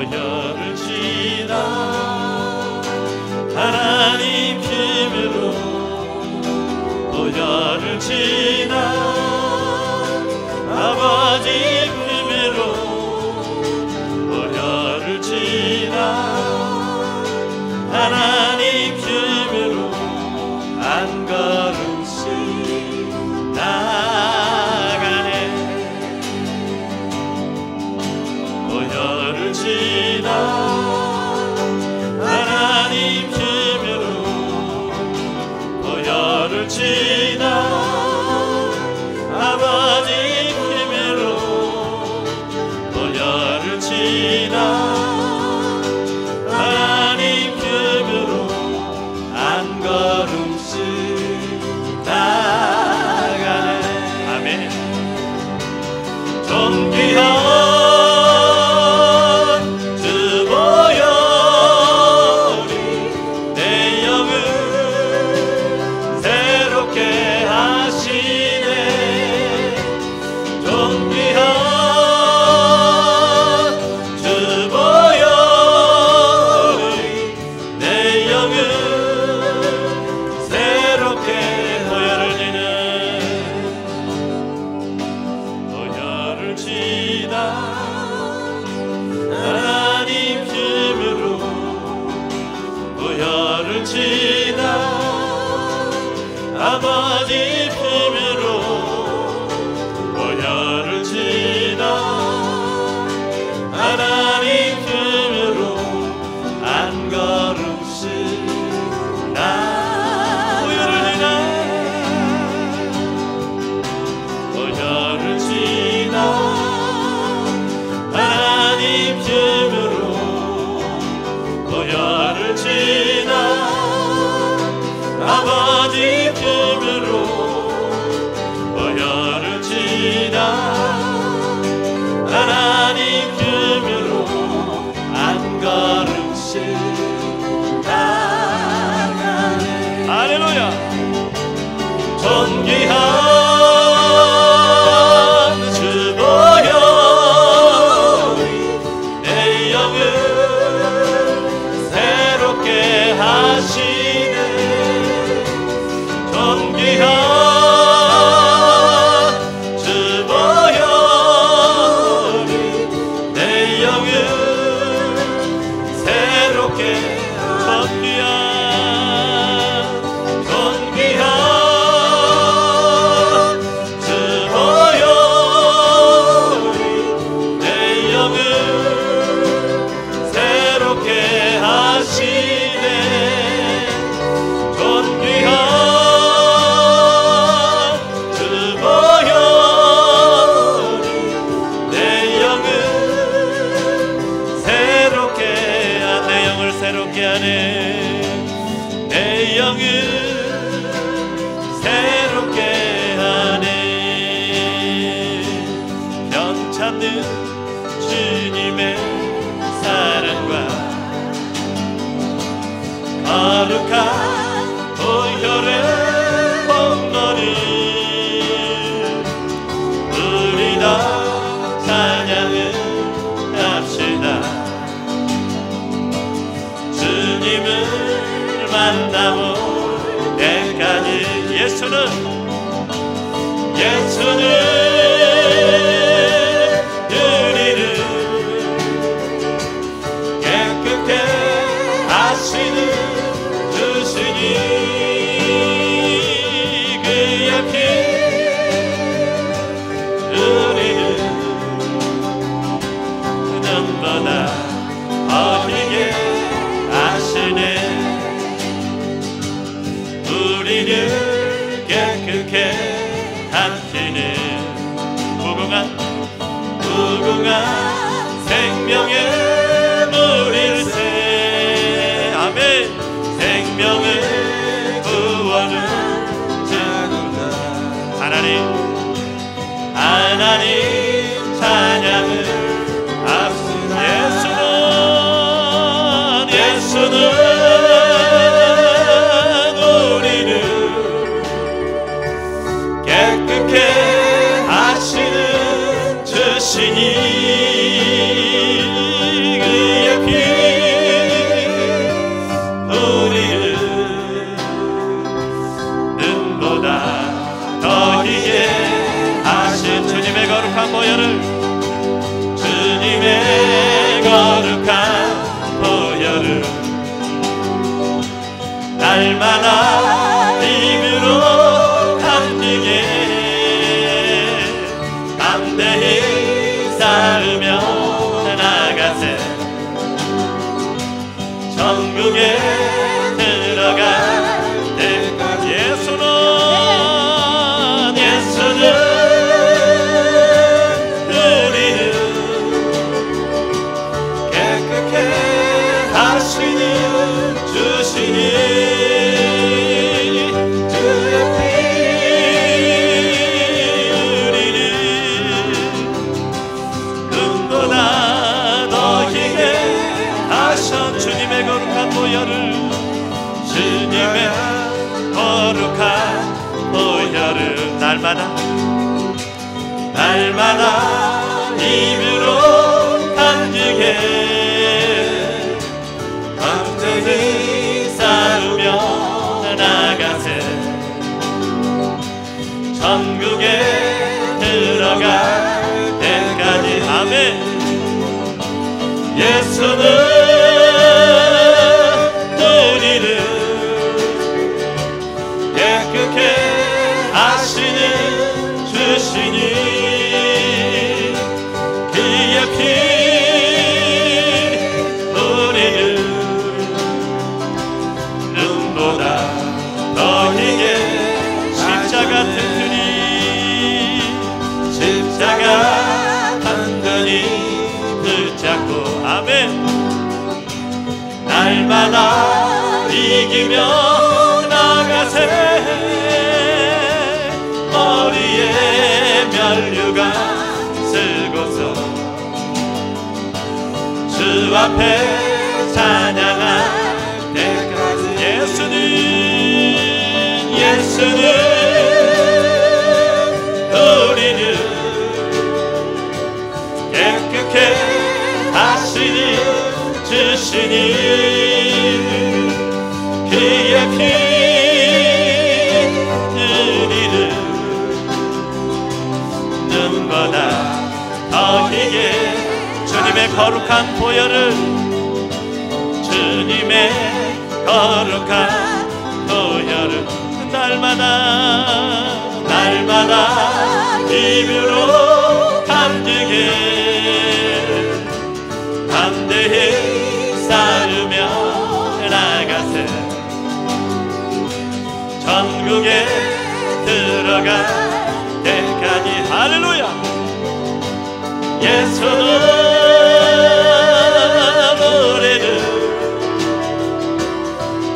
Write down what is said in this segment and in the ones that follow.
보혈을 지나 하나님 힘으로 보혈을 지나 아버지 힘으로 보혈을 지나 하나님 힘으로 한 걸음씩 나아가네. 보혈을 지나 하나님 힘으로 보혈을 지나 아버지 힘으로 보혈을 지나 하나님 힘으로 한 걸음씩 나아가네. 아멘. 존귀한 주 보혈이 내 영을 새롭게 하시네. 존귀한 주 보혈이 내 영을 새롭게 보혈을 지는 보혈을 지나 하나님 힘으로 보혈을 지나 아버지 힘으로 보혈을 지나 하나님 힘으로 한 걸음씩 나 보혈을 지나 보혈을 지나 하나님 힘으로 보혈을 지나 아버지 힘으로 보혈을 지나 하나님 힘으로 한 걸음씩 나아가네. 할렐루야. 존귀한 주 보혈이 내 영을 새롭게 하시네. 존귀한 주 보혈이 내 영을 새롭게 존귀한 주 보혈이 내 영을 새롭게 하시네. 존귀한 주 보혈이 내 영을 새롭게 내 영을 새롭게 하네. 내 영을 새롭게 하네. 변찮는 주님의 사랑과 거룩한 보혈의 봄거리 우리 다 찬양을 합시다. 주님을 만나올 때까지 예수는 우리를 깨끗게 하시는 주시니 그의 피 우리를 눈보다 어리게 하시네. 우리를 깨끗게 함께는 무궁한 생명의 물일새. 아멘. 생명의 구원을 주는다. 하나님 찬양을 합시다. 예수는 우리를 깨끗게 하시는 주시니 그의 보혈을 날마다 힘으로 감기게 담대히 쌓으며 나가세 천국에 들어갈 때까지 예수는 우리를 깨끗게 하시니 주시니 주님의 거룩한 보혈을 날마다 힘으로 감기게 담대히 쌓으며 나가세 천국에 들어갈 때까지 아멘. 예수는 우리를 깨끗게 하시는 주시니 그의 피 우리를 눈보다 더 희게 십자가 튼튼히 십자가 단단히 붙잡고 아멘. 날마다 이기며 나가세 머리에 면류관 쓰고서 주 앞에 찬양할 때까지 예수는 우리를 깨끗게 하시니 주시니 그의 피 우리를 눈보다 더 희게 주님의 거룩한 보혈을 주님의 거룩한 보혈을 날마다 힘으로 감기게 담대히 쌓으며 나가세 천국에 들어갈 때까지 할렐루야. 예수는 우리를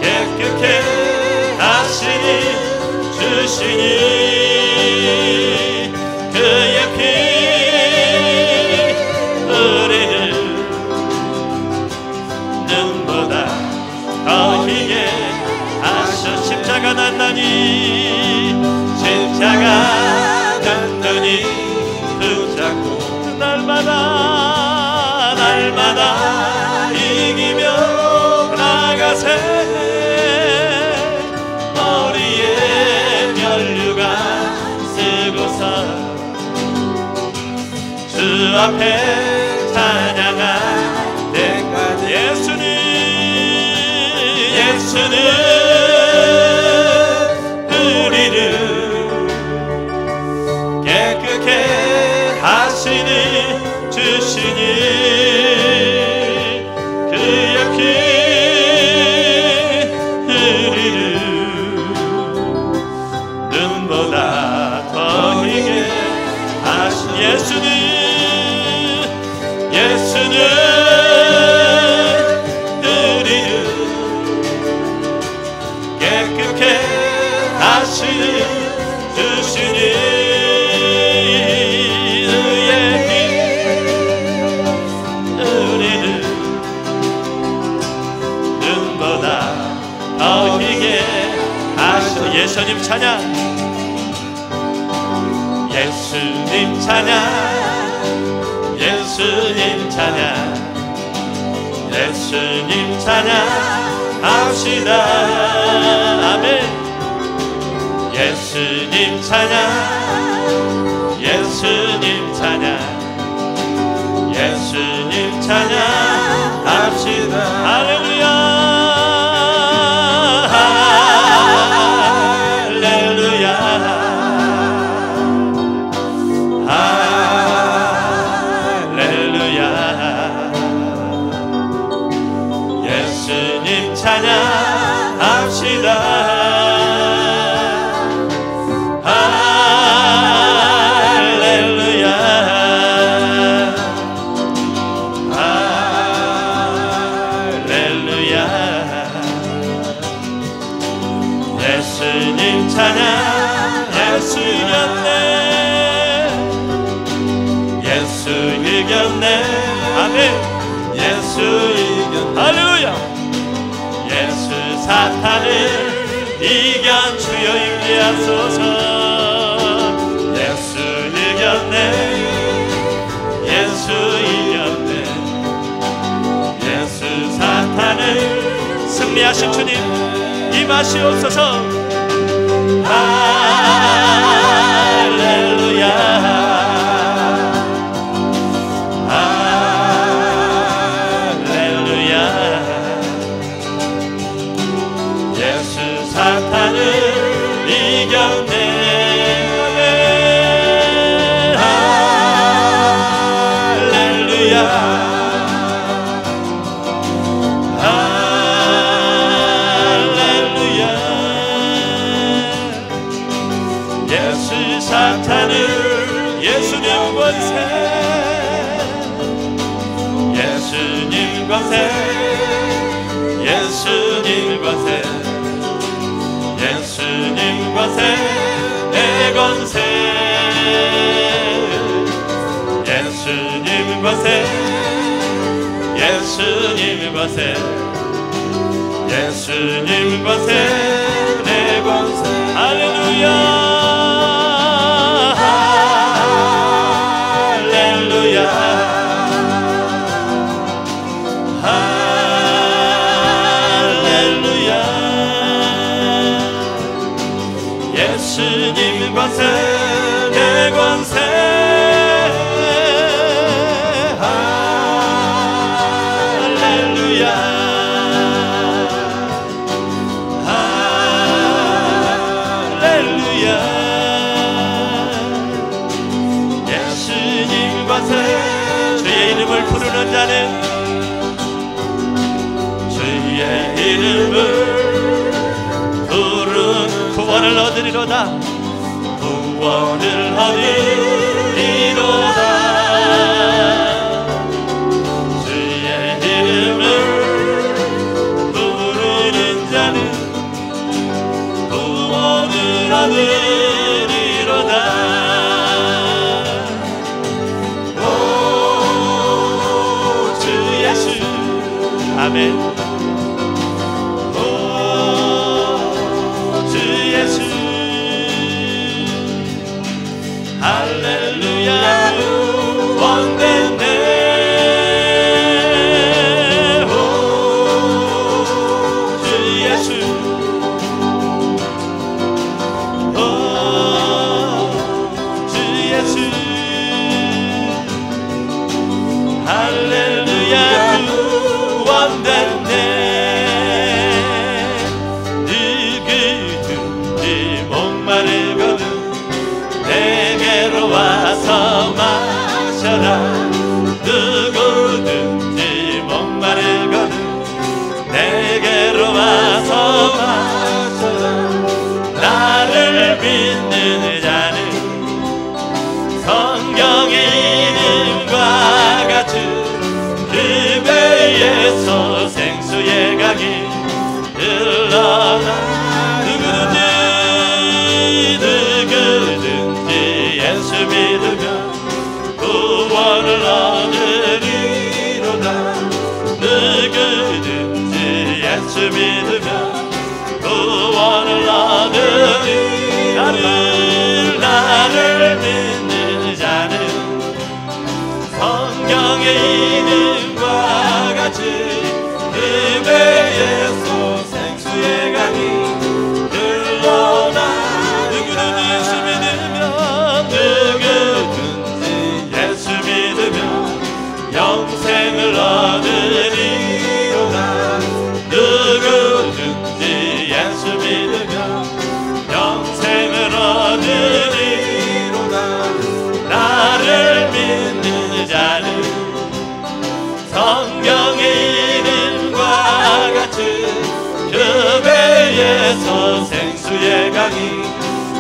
깨끗게 하시니 주시니 그의 피 우리를 눈보다 더 희게 하셔 십자가 단단히 붙잡고 날마다 이기며 나가세 머리에 면류관 쓰고서 주 앞에 찬양할 때까지 예수는 우리를 깨끗게 하시니 주시니 그의 피 우리를 눈보다 더 희게 하시니 예수는 우리를 깨끗게 하시니 주시니 예수님 찬양 예수님 찬양 예수님 찬양 예수님 찬양 합시다 아멘 예수님 찬양 예수님 찬양 예수님 찬양 합시다 할렐루야 예수님 찬양합시다. 할렐루야 할렐루야 예수님 찬양 예수 이겼네 예수 이겼네 아멘 예수 이겼네 할렐루야 예수 사탄을 이겨 주여 임재하소서 예수 이겼네 예수 이겼네 예수 사탄을 승리하신 주님 임하시옵소서 할렐루야 할렐루야 예수 사탄을 이겼네 할렐루야 할렐루야 예수 사탄을 예수님 권세 예수님 권세 예수님 권세 예수님 권세 내 권세 예수님 권세 예수님 권세 예수님 권세 내 권세 할렐루야 할렐루야 할렐루야 예수님 권세 내 권세 할렐루야 할렐루야 예수님 권세 주의 이름을 부르는 자는 주의 이름을 구원을 얻으리로다 구원을 얻으리로다 주의 이름을 부르는 자는 구원을 얻으리로다 오 주 예수 아멘 할렐루야 구원됐네 오 주 예수 오 주 예수 할렐루야 구원됐네 누구든지 목마르거든 내게로 와서 마셔라 누구든지 목마르거든 내게로 와서 마셔라 나를 믿는 자는 성경의 이름과 같은 그 배에서 생수의 강이 흘러나 누구든지 예수 믿으면 구원을 얻으리로다 누구든지 예수 믿으면 구원을 얻으리로다 나를 믿는 자는 성경의 이름과 같이 그 배에서 생수의 강이 흘러나 영생을 얻으리로다 누구든지 예수 믿으면 영생을 얻으리로다 나를 믿는 자는 같이 그 배에서 생수의 강이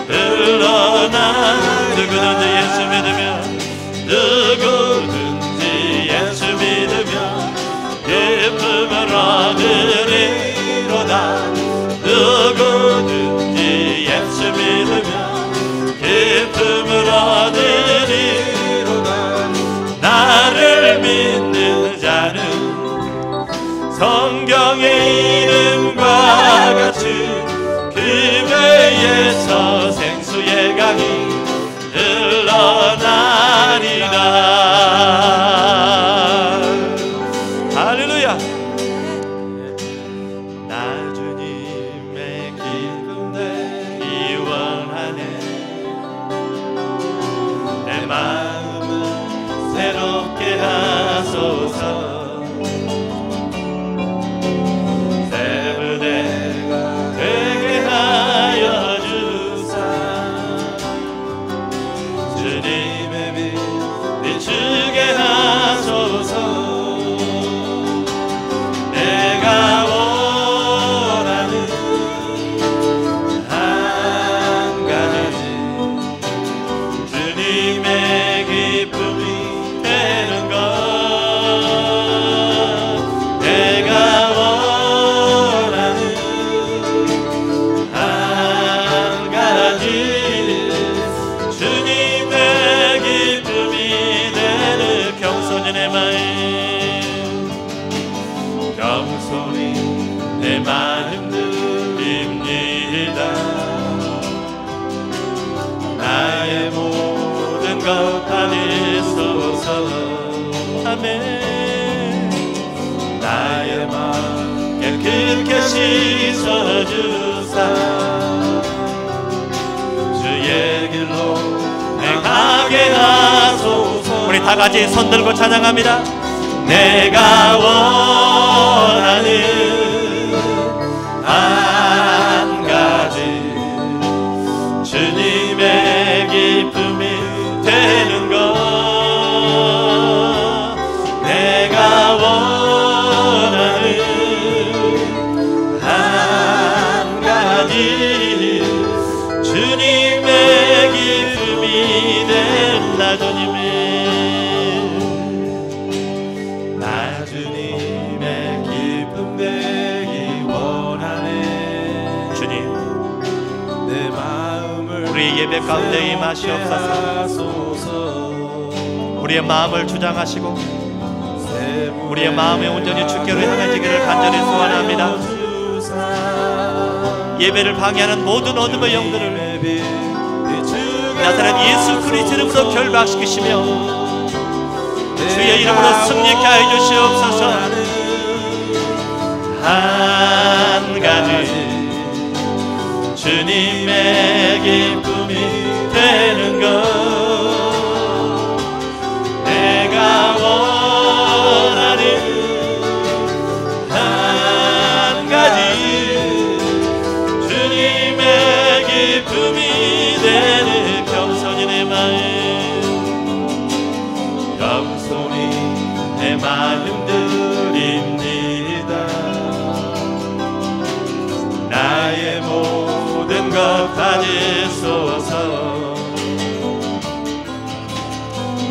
흘러나 누구든지 예수 믿으면 누구든지 예수 믿으면 기쁨을 얻으리로다 누구든지 예수 믿으면 기쁨을 얻으리로다 나를 믿는 자는 성경의 이름과 같이 그 배에서 생수의 강이 흘러나리라. 할렐루야. 나 주님의 기쁨 되기 원하네 내 마음을 새롭게 하소서 나의 마음 깨끗게 씻어주사 주의 길로 행하게 하소서. 우리 다같이 손들고 찬양합니다. 내가 원하는 한 가지 주님의 기쁨이 되는 것 내가 원하는 한 가지 주님의 기쁨이 된다. 나 주님의 기쁨 되기 원하네. 주님 내 마음을 우리 예배 가운데 임하시옵소서. 우리의 마음을 주장하시고 우리의 마음에 온전히 주께로 향해지기를 간절히 소원합니다. 예배를 방해하는 모든 어둠의 영들을 나사렛 예수 그리스도 이름으로 결박시키시며 주의 이름으로 승리케 하여 주시옵소서. 한 가지 주님의 기쁨이 되는 것 내가 원하는 한 가지 주님의 기쁨이 되는 겸손히 내 마음 내 마음 드립니다. 나의 모든 것 받으소서.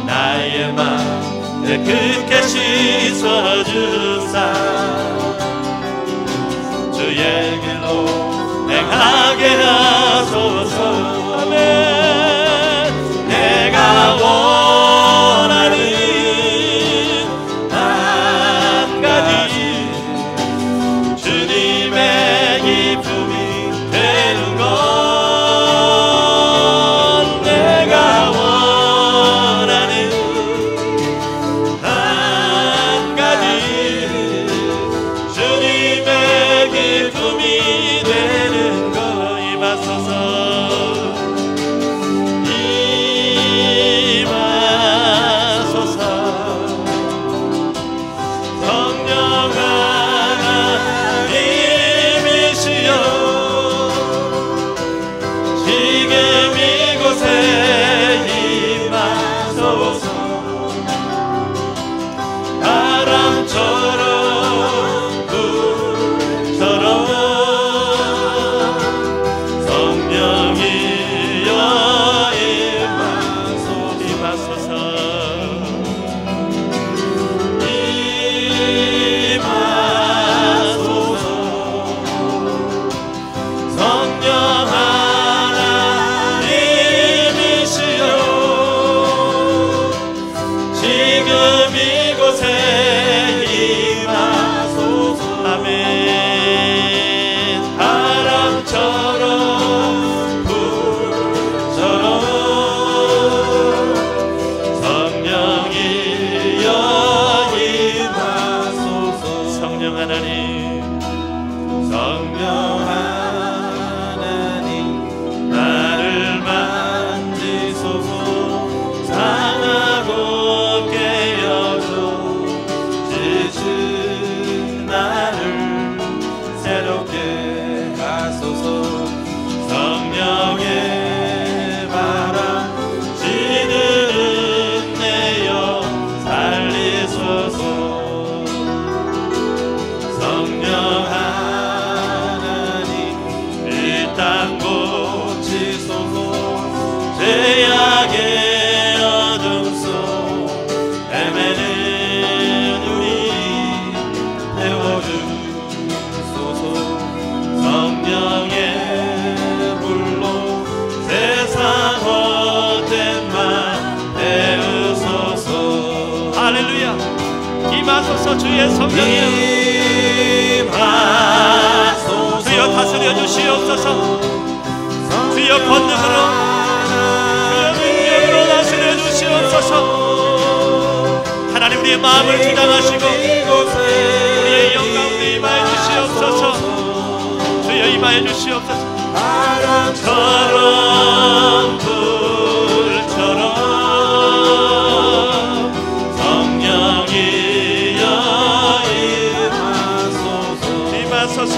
나의 마음 깨끗게 씻어주사 주의 길로 행하게 하소서. 아멘. 내가 원하는 한 가지 주님의 기쁨이 되는 것 내가 원하는 한 가지 주님의 기쁨이 되는 것 임하소서. 바람처럼 임하소서. 주의 성령이여 임하소서. 주여 다스려 주시옵소서. 주여 권능으로 주여 능력으로 다스려 주시옵소서. 하나님 우리의 마음을 주장하시고 우리의 영광 가운데 임하여 주시옵소서. 주여 임하여 주시옵소서. 바람처럼 불처럼 성령이여 임하소서. 임하소서.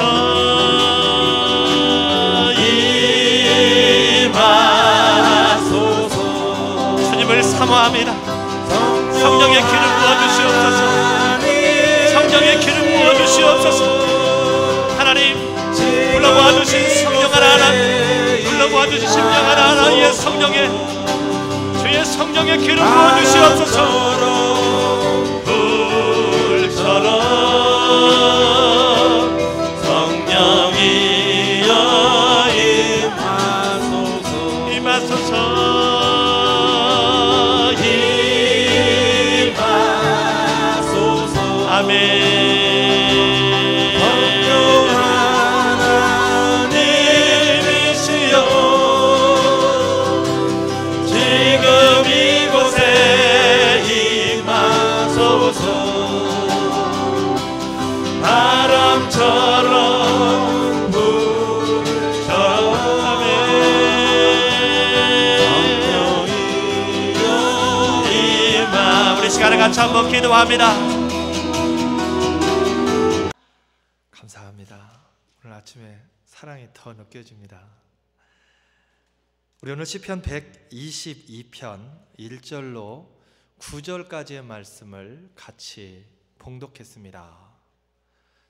주님을 사모합니다. 성령의 기름 부어주시옵소서. 성령의 기름 부어주시옵소서. 하나님 불러모아 주신 성령 하나하나, 불러모아 주신 심령 하나하나의 성령의 주의 성령의 기름 부어주시옵소서. 불처럼 성령이여 임하소서. 임하소서. 임하소서. 아멘. 바람처럼 불처럼 임하. 우리 시간을 같이 한번 기도합니다. 감사합니다. 오늘 아침에 사랑이 더 느껴집니다. 우리 오늘 시편 122편 1절로 9절까지의 말씀을 같이 봉독했습니다.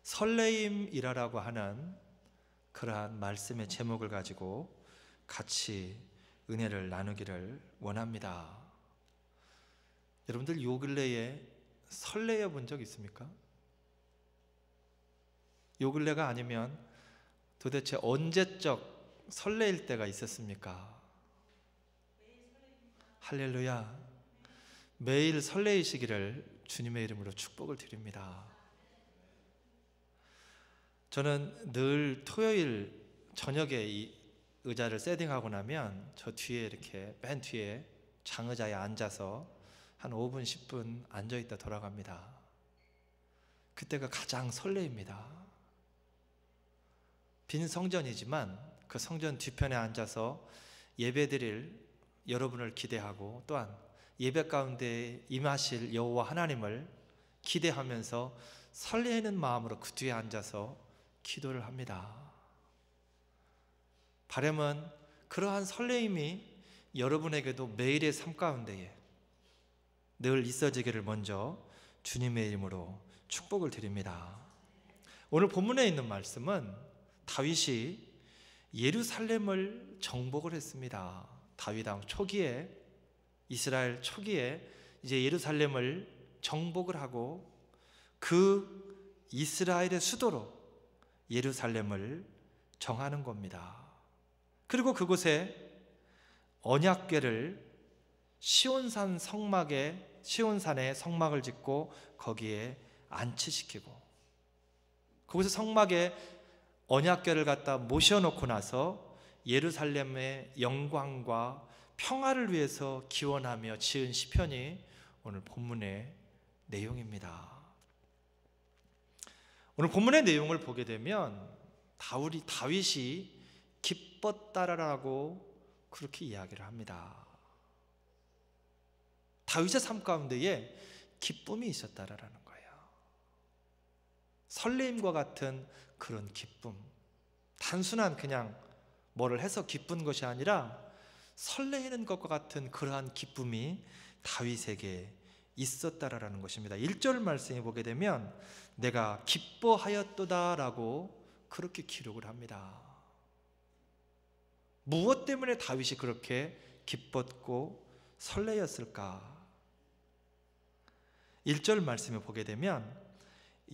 설레임이라고 하는 그러한 말씀의 제목을 가지고 같이 은혜를 나누기를 원합니다. 여러분들 요 근래에 설레어 본 적 있습니까? 요 근래가 아니면 도대체 언제적 설레일 때가 있었습니까? 할렐루야. 매일 설레이시기를 주님의 이름으로 축복을 드립니다. 저는 늘 토요일 저녁에 이 의자를 세팅하고 나면 저 뒤에 이렇게 맨 뒤에 장의자에 앉아서 한 5분 10분 앉아있다 돌아갑니다. 그때가 가장 설레입니다. 빈 성전이지만 그 성전 뒤편에 앉아서 예배드릴 여러분을 기대하고 또한 예배 가운데 임하실 여호와 하나님을 기대하면서 설레는 마음으로 그 뒤에 앉아서 기도를 합니다. 바람은 그러한 설레임이 여러분에게도 매일의 삶 가운데에 늘 있어지기를 먼저 주님의 이름으로 축복을 드립니다. 오늘 본문에 있는 말씀은 다윗이 예루살렘을 정복을 했습니다. 다윗 왕 초기에, 이스라엘 초기에 이제 예루살렘을 정복을 하고 그 이스라엘의 수도로 예루살렘을 정하는 겁니다. 그리고 그곳에 언약궤를 시온산에 성막을 짓고 거기에 안치시키고 거기서 성막에 언약궤를 갖다 모셔놓고 나서 예루살렘의 영광과 평화를 위해서 기원하며 지은 시편이 오늘 본문의 내용입니다. 오늘 본문의 내용을 보게 되면 다윗이 기뻤다라고 그렇게 이야기를 합니다. 다윗의 삶 가운데에 기쁨이 있었다라는 거예요. 설레임과 같은 그런 기쁨, 단순한 그냥 뭐를 해서 기쁜 것이 아니라 설레이는 것과 같은 그러한 기쁨이 다윗에게 있었다라는 것입니다. 1절 말씀에 보게 되면 내가 기뻐하였도다라고 그렇게 기록을 합니다. 무엇 때문에 다윗이 그렇게 기뻤고 설레였을까? 1절 말씀에 보게 되면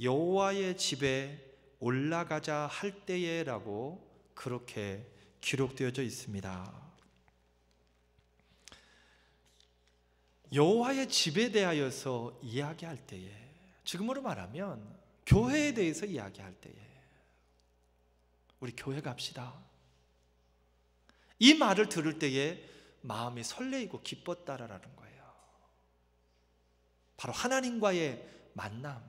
여호와의 집에 올라가자 할 때에라고 그렇게 기록되어져 있습니다. 여호와의 집에 대하여서 이야기할 때에, 지금으로 말하면 교회에 대해서 이야기할 때에 우리 교회 갑시다, 이 말을 들을 때에 마음이 설레이고 기뻤다라는 거예요. 바로 하나님과의 만남,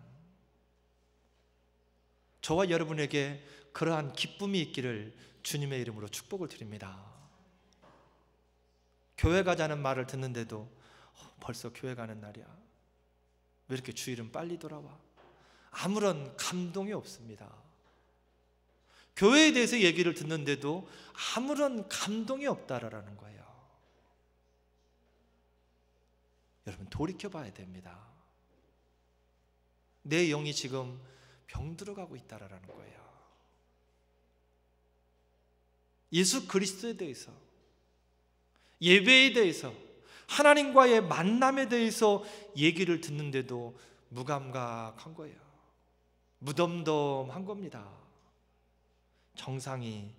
저와 여러분에게 그러한 기쁨이 있기를 주님의 이름으로 축복을 드립니다. 교회 가자는 말을 듣는데도 벌써 교회 가는 날이야, 왜 이렇게 주일은 빨리 돌아와, 아무런 감동이 없습니다. 교회에 대해서 얘기를 듣는데도 아무런 감동이 없다라는 거예요. 여러분, 돌이켜 봐야 됩니다. 내 영이 지금 병들어가고 있다라는 거예요. 예수 그리스도에 대해서, 예배에 대해서, 하나님과의 만남에 대해서 얘기를 듣는데도 무감각한 거예요. 무덤덤한 겁니다. 정상이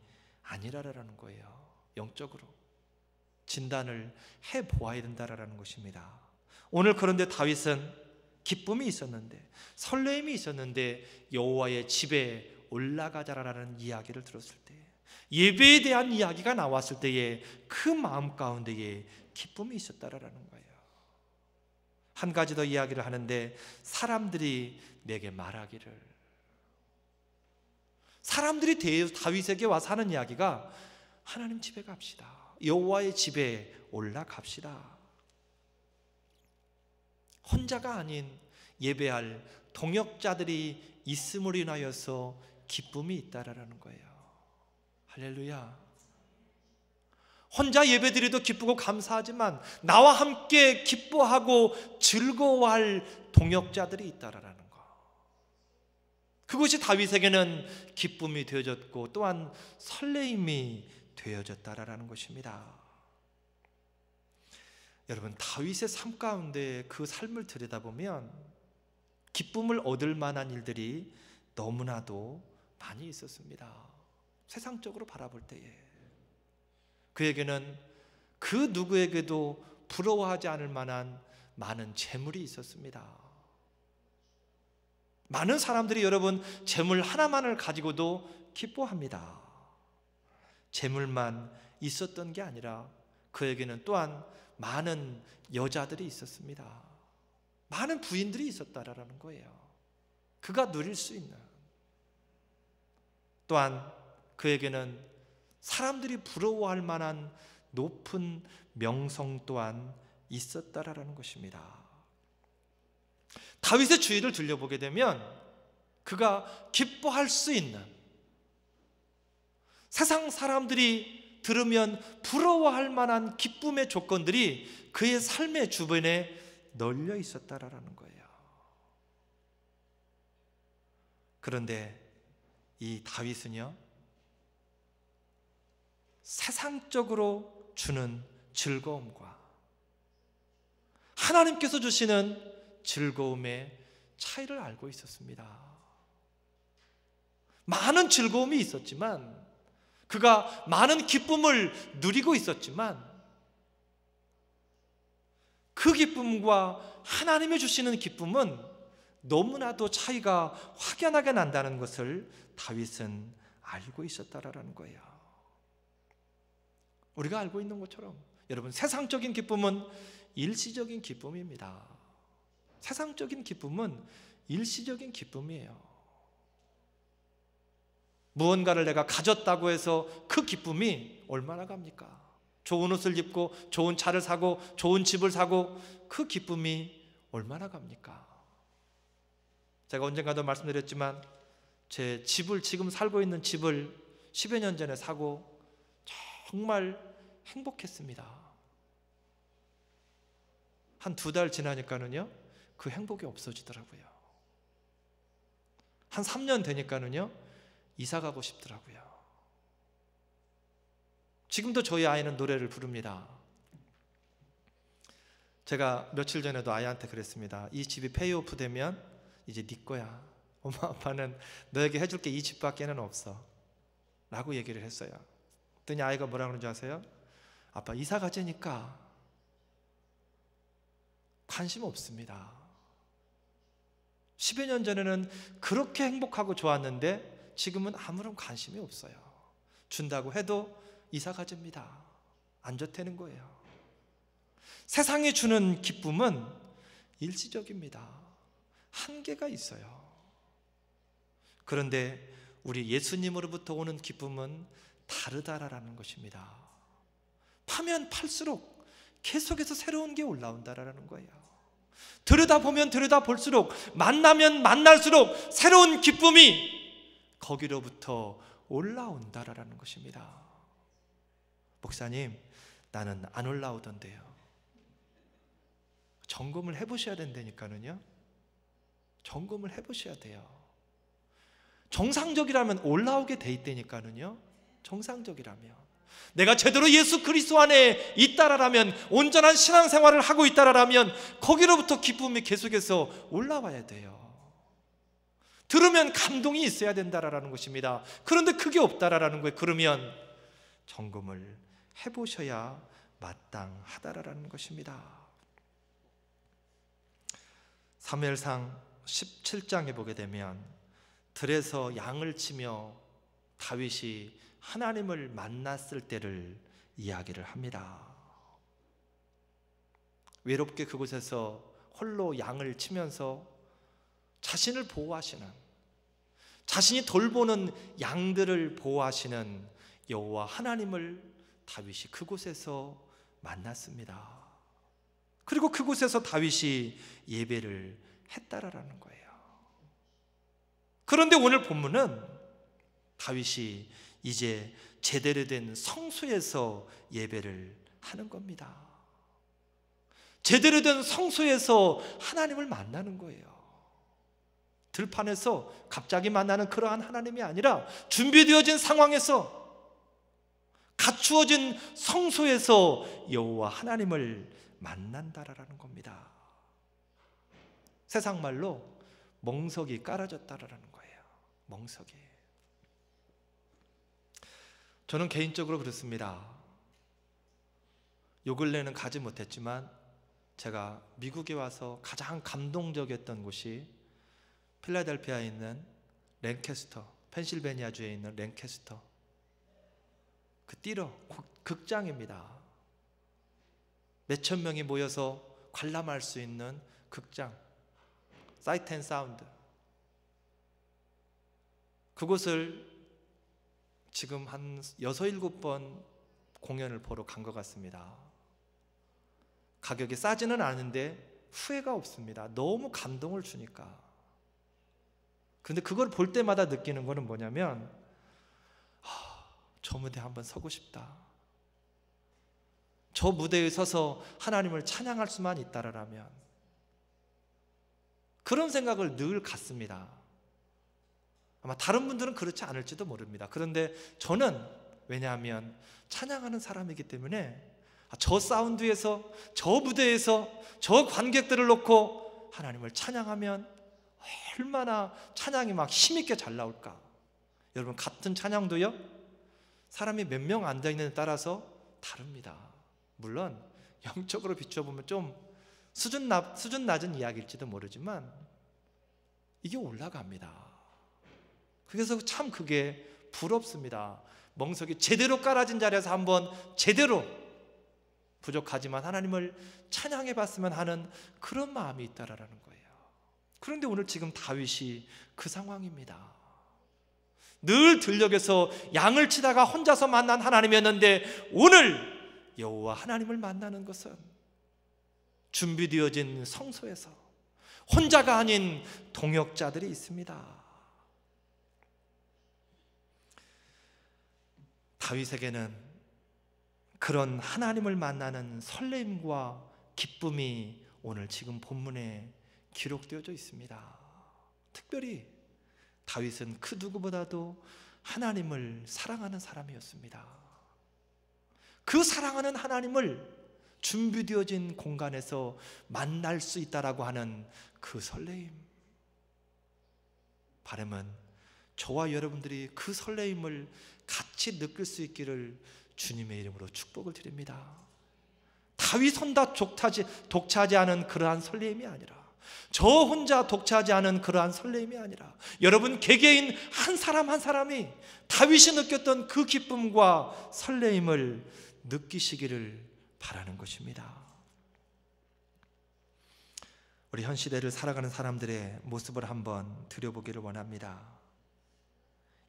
아니라라는 거예요. 영적으로 진단을 해보아야 된다라는 것입니다. 오늘 그런데 다윗은 기쁨이 있었는데, 설레임이 있었는데 여호와의 집에 올라가자라는 이야기를 들었을 때, 예배에 대한 이야기가 나왔을 때에 그 마음 가운데에 기쁨이 있었다라는 거예요. 한 가지 더 이야기를 하는데, 사람들이 내게 말하기를, 사람들이 다윗에게 와서 하는 이야기가 하나님 집에 갑시다, 여호와의 집에 올라갑시다. 혼자가 아닌 예배할 동역자들이 있음으로 인하여서 기쁨이 있다라는 거예요. 할렐루야. 혼자 예배드려도 기쁘고 감사하지만 나와 함께 기뻐하고 즐거워할 동역자들이 있다라는 거, 그것이 다윗에게는 기쁨이 되어졌고 또한 설레임이 되어졌다라는 것입니다. 여러분, 다윗의 삶 가운데 그 삶을 들여다보면 기쁨을 얻을 만한 일들이 너무나도 많이 있었습니다. 세상적으로 바라볼 때에 그에게는 그 누구에게도 부러워하지 않을 만한 많은 재물이 있었습니다. 많은 사람들이 여러분 재물 하나만을 가지고도 기뻐합니다. 재물만 있었던 게 아니라 그에게는 또한 많은 여자들이 있었습니다. 많은 부인들이 있었다라는 거예요. 그가 누릴 수 있는, 또한 그에게는 사람들이 부러워할 만한 높은 명성 또한 있었다라는 것입니다. 다윗의 주위를 들려보게 되면 그가 기뻐할 수 있는, 세상 사람들이 들으면 부러워할 만한 기쁨의 조건들이 그의 삶의 주변에 널려 있었다라는 거예요. 그런데 이 다윗은요, 세상적으로 주는 즐거움과 하나님께서 주시는 즐거움의 차이를 알고 있었습니다. 많은 즐거움이 있었지만, 그가 많은 기쁨을 누리고 있었지만, 그 기쁨과 하나님이 주시는 기쁨은 너무나도 차이가 확연하게 난다는 것을 다윗은 알고 있었다라는 거예요. 우리가 알고 있는 것처럼 여러분, 세상적인 기쁨은 일시적인 기쁨입니다. 세상적인 기쁨은 일시적인 기쁨이에요. 무언가를 내가 가졌다고 해서 그 기쁨이 얼마나 갑니까? 좋은 옷을 입고 좋은 차를 사고 좋은 집을 사고 그 기쁨이 얼마나 갑니까? 제가 언젠가도 말씀드렸지만 제 집을, 지금 살고 있는 집을 10여 년 전에 사고 정말 행복했습니다. 한 2달 지나니까는요 그 행복이 없어지더라고요. 한 3년 되니까는요 이사 가고 싶더라고요. 지금도 저희 아이는 노래를 부릅니다. 제가 며칠 전에도 아이한테 그랬습니다. 이 집이 페이오프 되면 이제 네 거야. 엄마 아빠는 너에게 해줄 게 이 집밖에는 없어 라고 얘기를 했어요. 그랬더니 아이가 뭐라 그러는지 아세요? 아빠 이사 가자니까 관심 없습니다. 10여 년 전에는 그렇게 행복하고 좋았는데 지금은 아무런 관심이 없어요. 준다고 해도 이사 가집니다. 안 좋다는 거예요. 세상이 주는 기쁨은 일시적입니다. 한계가 있어요. 그런데 우리 예수님으로부터 오는 기쁨은 다르다라는 것입니다. 파면 팔수록 계속해서 새로운 게 올라온다라는 거예요. 들여다보면 들여다볼수록, 만나면 만날수록 새로운 기쁨이 거기로부터 올라온다라는 것입니다. 목사님, 나는 안 올라오던데요. 점검을 해보셔야 된다니까는요. 점검을 해보셔야 돼요. 정상적이라면 올라오게 돼 있다니까는요. 정상적이라면, 내가 제대로 예수 그리스도 안에 있다라면, 온전한 신앙생활을 하고 있다라면 거기로부터 기쁨이 계속해서 올라와야 돼요. 들으면 감동이 있어야 된다라는 것입니다. 그런데 그게 없다라는 거예요. 그러면 점검을 해보셔야 마땅하다라는 것입니다. 사무엘상 17장에 보게 되면 들에서 양을 치며 다윗이 하나님을 만났을 때를 이야기를 합니다. 외롭게 그곳에서 홀로 양을 치면서 자신을 보호하시는, 자신이 돌보는 양들을 보호하시는 여호와 하나님을 다윗이 그곳에서 만났습니다. 그리고 그곳에서 다윗이 예배를 했다라는 거예요. 그런데 오늘 본문은 다윗이 이제 제대로 된 성소에서 예배를 하는 겁니다. 제대로 된 성소에서 하나님을 만나는 거예요. 들판에서 갑자기 만나는 그러한 하나님이 아니라 준비되어진 상황에서, 갖추어진 성소에서 여호와 하나님을 만난다라는 겁니다. 세상 말로 멍석이 깔아졌다라는 거예요. 멍석이. 저는 개인적으로 그렇습니다. 요 근래는 가지 못했지만 제가 미국에 와서 가장 감동적이었던 곳이 필라델피아에 있는 랭캐스터, 펜실베니아주에 있는 랭캐스터 그 띠러 극장입니다. 몇천 명이 모여서 관람할 수 있는 극장, 사이트 앤 사운드. 그곳을 지금 한 6, 7번 공연을 보러 간 것 같습니다. 가격이 싸지는 않은데 후회가 없습니다. 너무 감동을 주니까. 그런데 그걸 볼 때마다 느끼는 거는 뭐냐면, 저 무대에 한번 서고 싶다. 저 무대에 서서 하나님을 찬양할 수만 있다라면, 그런 생각을 늘 갖습니다. 아마 다른 분들은 그렇지 않을지도 모릅니다. 그런데 저는, 왜냐하면 찬양하는 사람이기 때문에 저 사운드에서, 저 무대에서 저 관객들을 놓고 하나님을 찬양하면 얼마나 찬양이 막 힘있게 잘 나올까. 여러분, 같은 찬양도요, 사람이 몇 명 앉아있는 데 따라서 다릅니다. 물론 영적으로 비춰보면 좀 수준 낮은 이야기일지도 모르지만 이게 올라갑니다. 그래서 참 그게 부럽습니다. 멍석이 제대로 깔아진 자리에서 한번 제대로, 부족하지만 하나님을 찬양해 봤으면 하는 그런 마음이 있다라는 거예요. 그런데 오늘 지금 다윗이 그 상황입니다. 늘 들녘에서 양을 치다가 혼자서 만난 하나님이었는데 오늘 여호와 하나님을 만나는 것은 준비되어진 성소에서 혼자가 아닌 동역자들이 있습니다. 다윗에게는 그런 하나님을 만나는 설렘과 기쁨이 오늘 지금 본문에 기록되어져 있습니다. 특별히 다윗은 그 누구보다도 하나님을 사랑하는 사람이었습니다. 그 사랑하는 하나님을 준비되어진 공간에서 만날 수 있다라고 하는 그 설레임, 바람은 저와 여러분들이 그 설레임을 같이 느낄 수 있기를 주님의 이름으로 축복을 드립니다. 다윗 혼자 독차지 않은 그러한 설레임이 아니라, 저 혼자 독차지 않은 그러한 설레임이 아니라, 여러분 개개인 한 사람 한 사람이 다윗이 느꼈던 그 기쁨과 설레임을 느끼시기를 바라는 것입니다. 우리 현 시대를 살아가는 사람들의 모습을 한번 들여보기를 원합니다.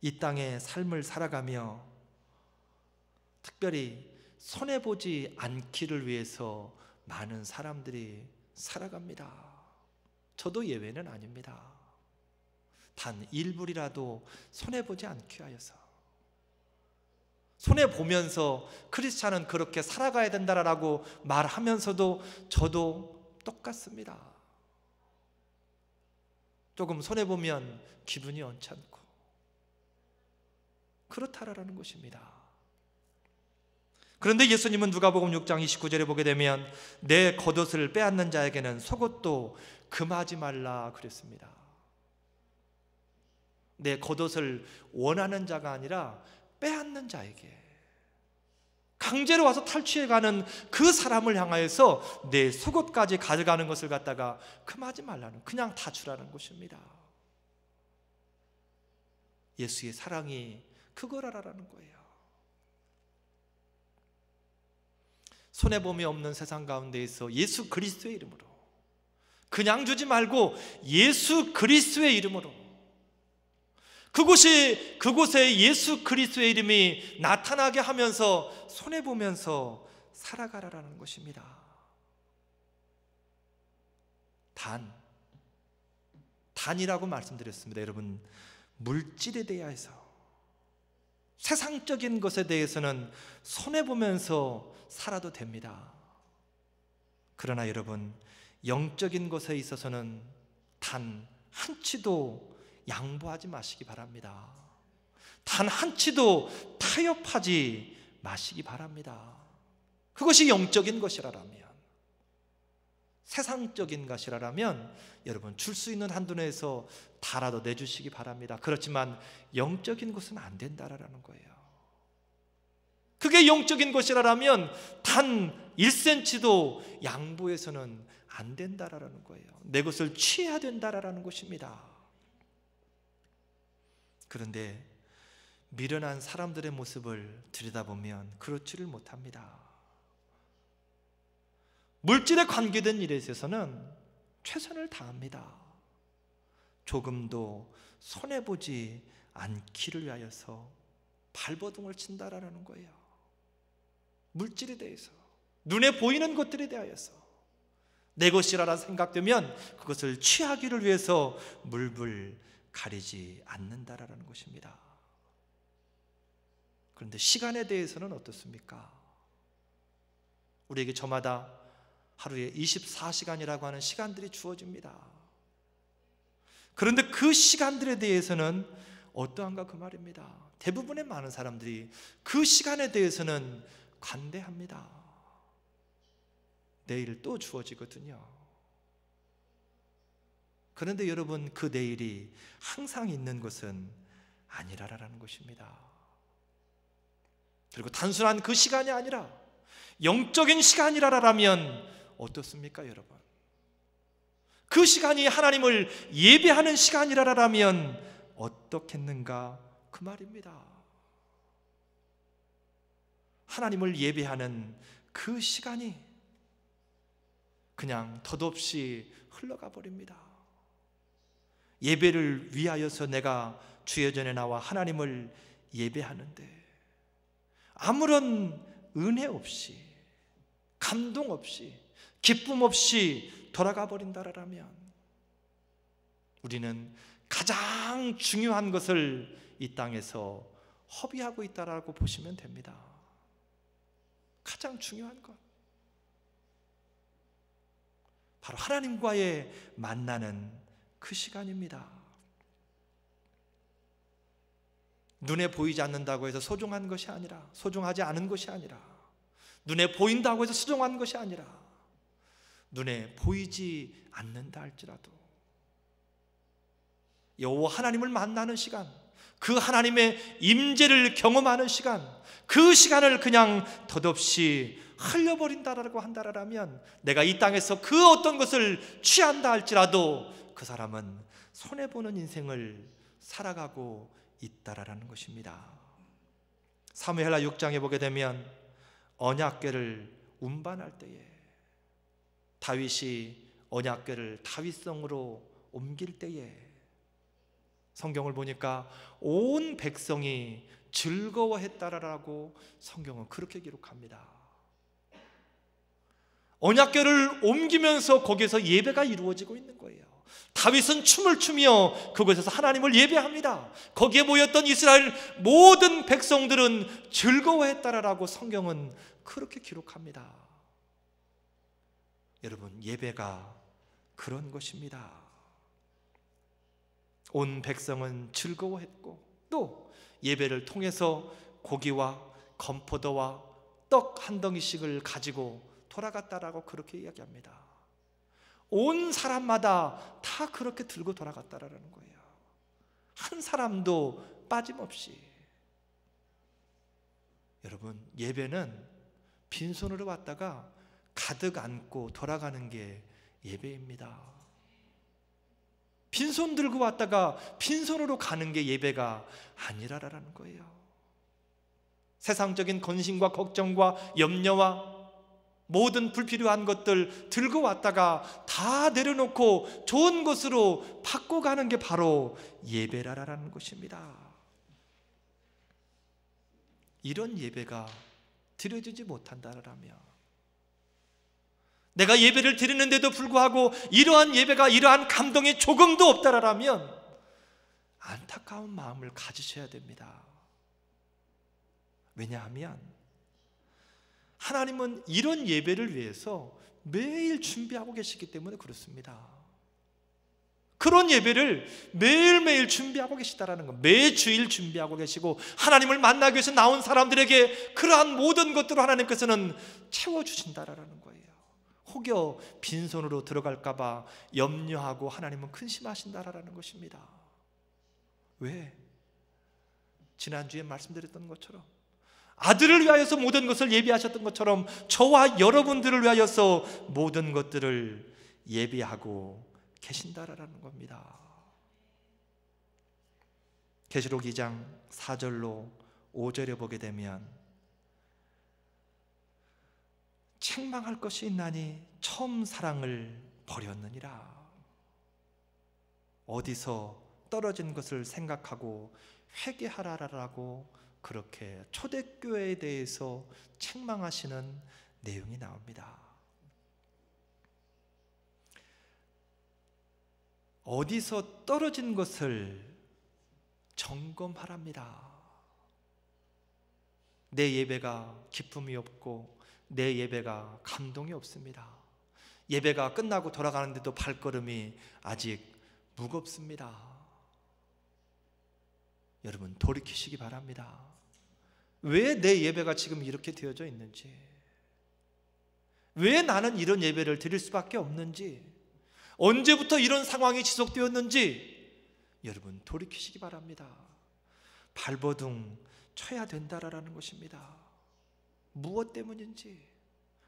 이 땅의 삶을 살아가며 특별히 손해보지 않기를 위해서 많은 사람들이 살아갑니다. 저도 예외는 아닙니다. 단 일부리라도 손해보지 않기 위하여서, 손해보면서 크리스찬은 그렇게 살아가야 된다라고 말하면서도 저도 똑같습니다. 조금 손해보면 기분이 언짢고 그렇다라는 것입니다. 그런데 예수님은 누가복음 6장 29절에 보게 되면 내 겉옷을 빼앗는 자에게는 속옷도 금하지 말라 그랬습니다. 내 겉옷을 원하는 자가 아니라 빼앗는 자에게, 강제로 와서 탈취해가는 그 사람을 향하여서 내 속옷까지 가져가는 것을 갖다가 금하지 말라는, 그냥 다 주라는 것입니다. 예수의 사랑이 그거라라는 거예요. 손해봄이 없는 세상 가운데에서 예수 그리스도의 이름으로, 그냥 주지 말고 예수 그리스도의 이름으로, 그곳에 예수 그리스도의 이름이 나타나게 하면서 손해보면서 살아가라는 것입니다. 단이라고 말씀드렸습니다. 여러분, 물질에 대해서, 세상적인 것에 대해서는 손해보면서 살아도 됩니다. 그러나 여러분, 영적인 것에 있어서는 단 한치도 양보하지 마시기 바랍니다. 단 한치도 타협하지 마시기 바랍니다. 그것이 영적인 것이라면, 세상적인 것이라면 여러분 줄 수 있는 한도 내에서 다라도 내주시기 바랍니다. 그렇지만 영적인 것은 안 된다라는 거예요. 그게 영적인 것이라면 단 1cm도 양보해서는 안 된다라는 거예요. 내 것을 취해야 된다라는 것입니다. 그런데 미련한 사람들의 모습을 들여다보면 그렇지를 못합니다. 물질에 관계된 일에 있어서는 최선을 다합니다. 조금도 손해보지 않기를 위하여서 발버둥을 친다라는 거예요. 물질에 대해서, 눈에 보이는 것들에 대하여서 내 것이라라 생각되면 그것을 취하기를 위해서 물불 가리지 않는다라는 것입니다. 그런데 시간에 대해서는 어떻습니까? 우리에게 저마다 하루에 24시간이라고 하는 시간들이 주어집니다. 그런데 그 시간들에 대해서는 어떠한가 그 말입니다. 대부분의 많은 사람들이 그 시간에 대해서는 관대합니다. 내일 또 주어지거든요. 그런데 여러분, 그 내일이 항상 있는 것은 아니라라는 것입니다. 그리고 단순한 그 시간이 아니라 영적인 시간이라면 어떻습니까, 여러분? 그 시간이 하나님을 예배하는 시간이라면 어떻겠는가 그 말입니다. 하나님을 예배하는 그 시간이 그냥 덧없이 흘러가 버립니다. 예배를 위하여서 내가 주의 전에 나와 하나님을 예배하는데 아무런 은혜 없이, 감동 없이, 기쁨 없이 돌아가 버린다라면 우리는 가장 중요한 것을 이 땅에서 허비하고 있다라고 보시면 됩니다. 가장 중요한 것, 바로 하나님과의 만나는 그 시간입니다. 눈에 보이지 않는다고 해서 소중한 것이 아니라, 소중하지 않은 것이 아니라, 눈에 보인다고 해서 소중한 것이 아니라, 눈에 보이지 않는다 할지라도 여호와 하나님을 만나는 시간, 그 하나님의 임재를 경험하는 시간, 그 시간을 그냥 덧없이 흘려버린다라고 한다라면, 내가 이 땅에서 그 어떤 것을 취한다 할지라도 그 사람은 손해보는 인생을 살아가고 있다라는 것입니다. 사무엘하 6장에 보게 되면 언약궤를 운반할 때에 다윗이 언약궤를 다윗성으로 옮길 때에 성경을 보니까 온 백성이 즐거워했다라고 성경은 그렇게 기록합니다. 언약궤를 옮기면서 거기에서 예배가 이루어지고 있는 거예요. 다윗은 춤을 추며 그곳에서 하나님을 예배합니다. 거기에 모였던 이스라엘 모든 백성들은 즐거워했다라고 성경은 그렇게 기록합니다. 여러분, 예배가 그런 것입니다. 온 백성은 즐거워했고, 또 예배를 통해서 고기와 건포도와 떡 한 덩이씩을 가지고 돌아갔다라고 그렇게 이야기합니다. 온 사람마다 다 그렇게 들고 돌아갔다라는 거예요. 한 사람도 빠짐없이. 여러분, 예배는 빈손으로 왔다가 가득 안고 돌아가는 게 예배입니다. 빈손 들고 왔다가 빈손으로 가는 게 예배가 아니라라는 거예요. 세상적인 근심과 걱정과 염려와 모든 불필요한 것들 들고 왔다가 다 내려놓고 좋은 것으로 바꿔가는 게 바로 예배라라는 것입니다. 이런 예배가 드려지지 못한다라면, 내가 예배를 드리는데도 불구하고 이러한 예배가, 이러한 감동이 조금도 없다라면 안타까운 마음을 가지셔야 됩니다. 왜냐하면 하나님은 이런 예배를 위해서 매일 준비하고 계시기 때문에 그렇습니다. 그런 예배를 매일매일 준비하고 계시다라는 것, 매주일 준비하고 계시고, 하나님을 만나기 위해서 나온 사람들에게 그러한 모든 것들을 하나님께서는 채워주신다라는 거예요. 혹여 빈손으로 들어갈까 봐 염려하고 하나님은 근심하신다라는 것입니다. 왜? 지난주에 말씀드렸던 것처럼 아들을 위하여서 모든 것을 예비하셨던 것처럼 저와 여러분들을 위하여서 모든 것들을 예비하고 계신다라는 겁니다. 계시록 2장 4절로 5절에 보게 되면, 책망할 것이 있나니 처음 사랑을 버렸느니라. 어디서 떨어진 것을 생각하고 회개하라라고 그렇게 초대교회에 대해서 책망하시는 내용이 나옵니다. 어디서 떨어진 것을 점검하랍니다. 내 예배가 기쁨이 없고 내 예배가 감동이 없습니다. 예배가 끝나고 돌아가는데도 발걸음이 아직 무겁습니다. 여러분, 돌이키시기 바랍니다. 왜 내 예배가 지금 이렇게 되어져 있는지, 왜 나는 이런 예배를 드릴 수밖에 없는지, 언제부터 이런 상황이 지속되었는지 여러분 돌이키시기 바랍니다. 발버둥 쳐야 된다라는 것입니다. 무엇 때문인지,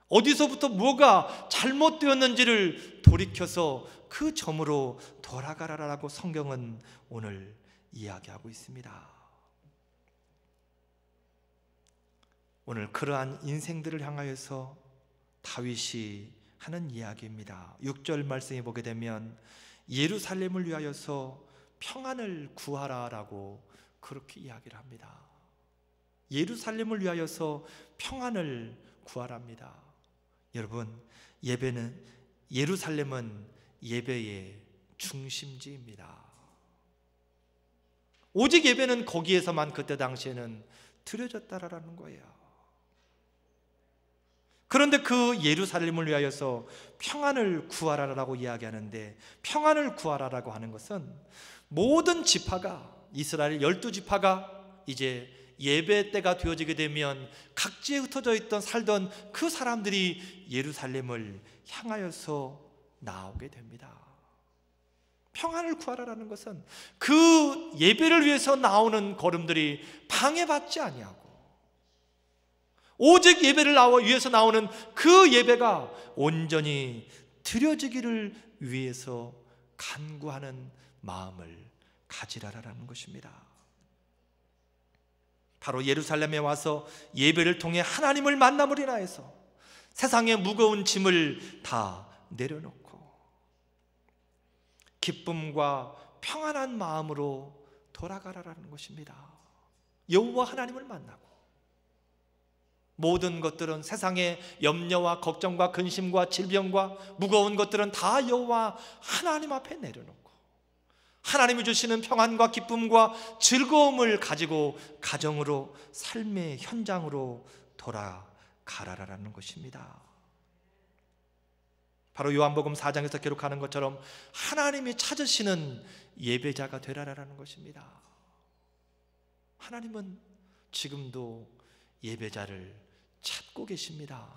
어디서부터 뭐가 잘못되었는지를 돌이켜서 그 점으로 돌아가라라고 성경은 오늘 이야기하고 있습니다. 오늘 그러한 인생들을 향하여서 다윗이 하는 이야기입니다. 6절 말씀에 보게 되면 예루살렘을 위하여서 평안을 구하라라고 그렇게 이야기를 합니다. 예루살렘을 위하여서 평안을 구하랍니다. 여러분, 예루살렘은 예배의 중심지입니다. 오직 예배는 거기에서만 그때 당시에는 드려졌다라는 거예요. 그런데 그 예루살렘을 위하여서 평안을 구하라라고 이야기하는데, 평안을 구하라라고 하는 것은 모든 지파가, 이스라엘 12지파가 이제 예배 때가 되어지게 되면 각지에 흩어져 있던 살던 그 사람들이 예루살렘을 향하여서 나오게 됩니다. 평안을 구하라라는 것은 그 예배를 위해서 나오는 걸음들이 방해받지 아니하고, 오직 예배를 위해서 나오는 그 예배가 온전히 드려지기를 위해서 간구하는 마음을 가지라라는 것입니다. 바로 예루살렘에 와서 예배를 통해 하나님을 만남을 인하여서 세상의 무거운 짐을 다 내려놓고 기쁨과 평안한 마음으로 돌아가라라는 것입니다. 여호와 하나님을 만나고, 모든 것들은 세상의 염려와 걱정과 근심과 질병과 무거운 것들은 다 여호와 하나님 앞에 내려놓고 하나님이 주시는 평안과 기쁨과 즐거움을 가지고 가정으로, 삶의 현장으로 돌아가라라는 것입니다. 바로 요한복음 4장에서 기록하는 것처럼 하나님이 찾으시는 예배자가 되라라는 것입니다. 하나님은 지금도 예배자를 찾고 계십니다.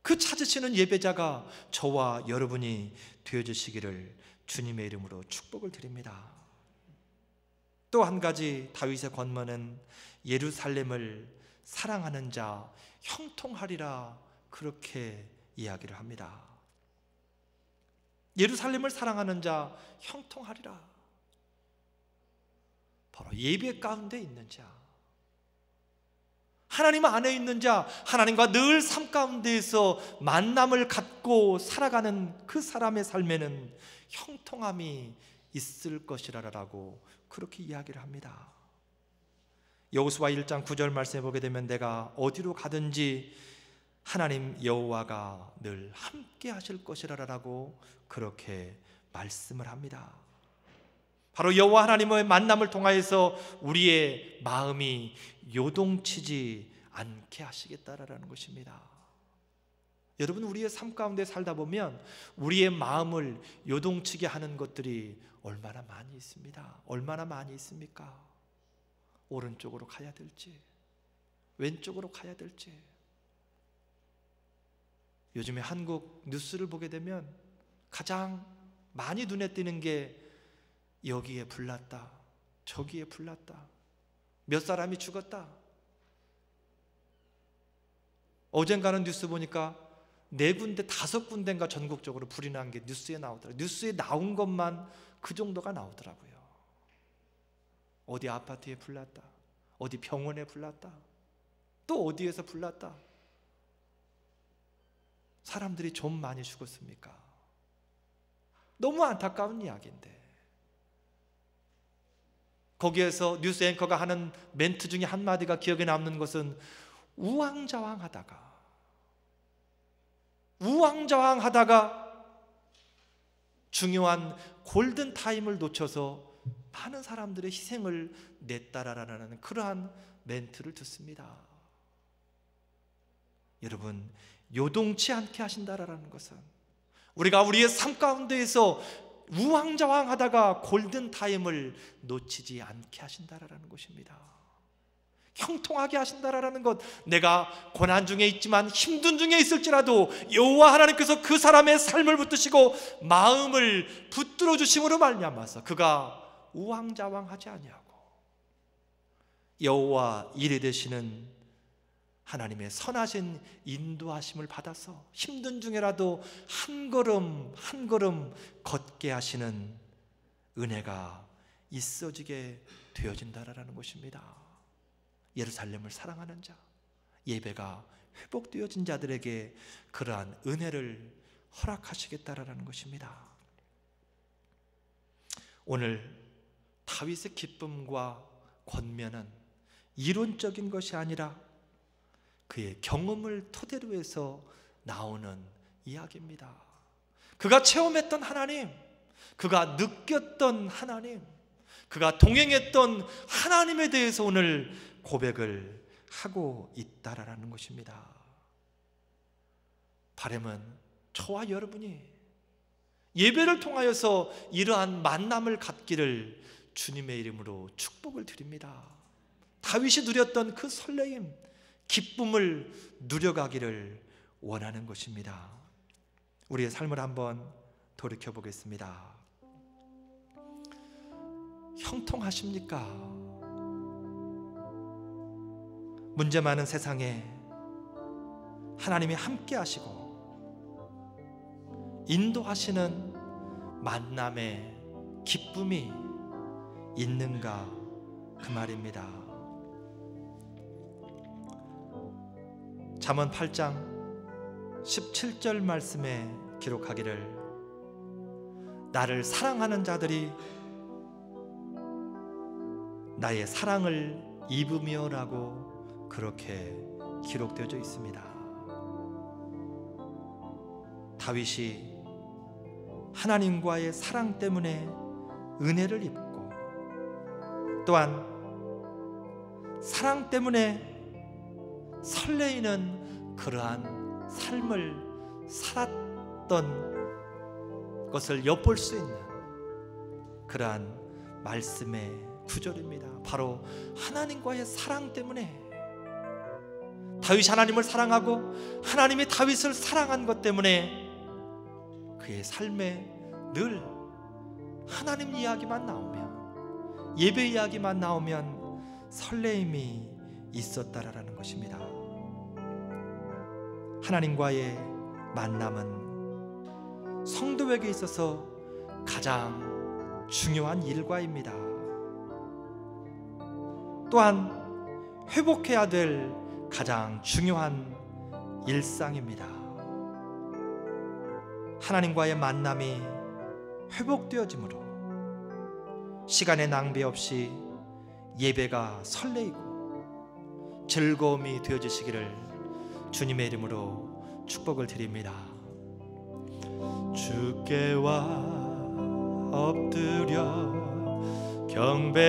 그 찾으시는 예배자가 저와 여러분이 되어주시기를 주님의 이름으로 축복을 드립니다. 또 한 가지 다윗의 권면은 예루살렘을 사랑하는 자 형통하리라, 그렇게 이야기를 합니다. 예루살렘을 사랑하는 자 형통하리라. 바로 예배 가운데 있는 자, 하나님 안에 있는 자, 하나님과 늘 삶 가운데에서 만남을 갖고 살아가는 그 사람의 삶에는 형통함이 있을 것이라라고 그렇게 이야기를 합니다. 여호수아 1장 9절 말씀에 보게 되면 내가 어디로 가든지 하나님 여호와가 늘 함께 하실 것이라라고 그렇게 말씀을 합니다. 바로 여호와 하나님의 만남을 통하여서 우리의 마음이 요동치지 않게 하시겠다라는 것입니다. 여러분, 우리의 삶 가운데 살다 보면 우리의 마음을 요동치게 하는 것들이 얼마나 많이 있습니다. 얼마나 많이 있습니까? 오른쪽으로 가야 될지, 왼쪽으로 가야 될지. 요즘에 한국 뉴스를 보게 되면 가장 많이 눈에 띄는 게 여기에 불났다, 저기에 불났다, 몇 사람이 죽었다. 어젠가는 뉴스 보니까 4군데 5군데인가 전국적으로 불이 난 게 뉴스에 나오더라고요. 뉴스에 나온 것만 그 정도가 나오더라고요. 어디 아파트에 불났다, 어디 병원에 불났다, 또 어디에서 불났다. 사람들이 좀 많이 죽었습니까? 너무 안타까운 이야기인데, 거기에서 뉴스 앵커가 하는 멘트 중에 한마디가 기억에 남는 것은 우왕좌왕하다가 중요한 골든타임을 놓쳐서 많은 사람들의 희생을 냈다라는 그러한 멘트를 듣습니다. 여러분, 요동치 않게 하신다라는 것은 우리가 우리의 삶 가운데에서 우왕좌왕하다가 골든타임을 놓치지 않게 하신다라는 것입니다. 형통하게 하신다라는 것, 내가 고난 중에 있지만 힘든 중에 있을지라도 여호와 하나님께서 그 사람의 삶을 붙드시고 마음을 붙들어 주심으로 말미암아서 그가 우왕좌왕하지 아니하고 여호와 이레 되시는 하나님의 선하신 인도하심을 받아서 힘든 중에라도 한 걸음 한 걸음 걷게 하시는 은혜가 있어지게 되어진다라는 것입니다. 예루살렘을 사랑하는 자, 예배가 회복되어진 자들에게 그러한 은혜를 허락하시겠다라는 것입니다. 오늘 다윗의 기쁨과 권면은 이론적인 것이 아니라 그의 경험을 토대로 해서 나오는 이야기입니다. 그가 체험했던 하나님, 그가 느꼈던 하나님, 그가 동행했던 하나님에 대해서 오늘 고백을 하고 있다라는 것입니다. 바람은 저와 여러분이 예배를 통하여서 이러한 만남을 갖기를 주님의 이름으로 축복을 드립니다. 다윗이 누렸던 그 설레임, 기쁨을 누려가기를 원하는 것입니다. 우리의 삶을 한번 돌이켜 보겠습니다. 형통하십니까? 문제 많은 세상에 하나님이 함께 하시고 인도하시는 만남의 기쁨이 있는가, 그 말입니다. 잠언 8장 17절 말씀에 기록하기를 나를 사랑하는 자들이 나의 사랑을 입으며 라고 그렇게 기록되어져 있습니다. 다윗이 하나님과의 사랑 때문에 은혜를 입고 또한 사랑 때문에 설레이는 그러한 삶을 살았던 것을 엿볼 수 있는 그러한 말씀의 구절입니다. 바로 하나님과의 사랑 때문에 다윗이 하나님을 사랑하고 하나님이 다윗을 사랑한 것 때문에 그의 삶에 늘 하나님 이야기만 나오면, 예배 이야기만 나오면 설레임이 있었다라는 것입니다. 하나님과의 만남은 성도에게 있어서 가장 중요한 일과입니다. 또한 회복해야 될 가장 중요한 일상입니다. 하나님과의 만남이 회복되어지므로 시간의 낭비 없이 예배가 설레이고 즐거움이 되어지시기를 주님의 이름으로 축복을 드립니다. 주께와 엎드려 경배드립니다.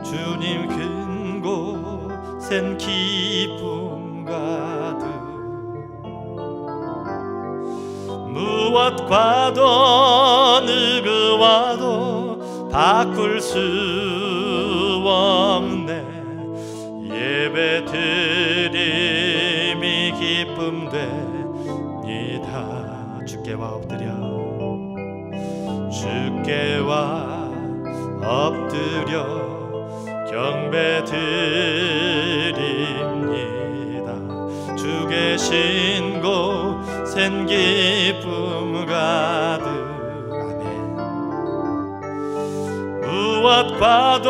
주님 큰 곳엔 기쁨 가득 무엇과도 누구와도 바꿀 수 없네. 예배드림이 기쁨 되니다. 주께와 엎드려 경배드립니다. 주 계신 곳엔 기쁨 가득. 아멘. 무엇과도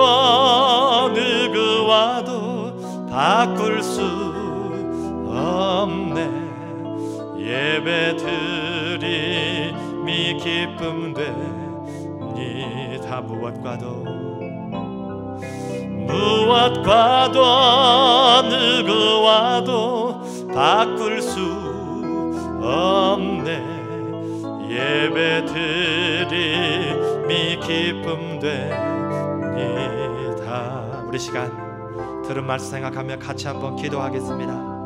누구와도 바꿀 수 없네. 예배드림이 기쁨 되니다. 무엇과도 누구와도 바꿀 수 없네. 예배드림이 기쁨 되니다. 우리 시간 들은 말씀 생각하며 같이 한번 기도하겠습니다.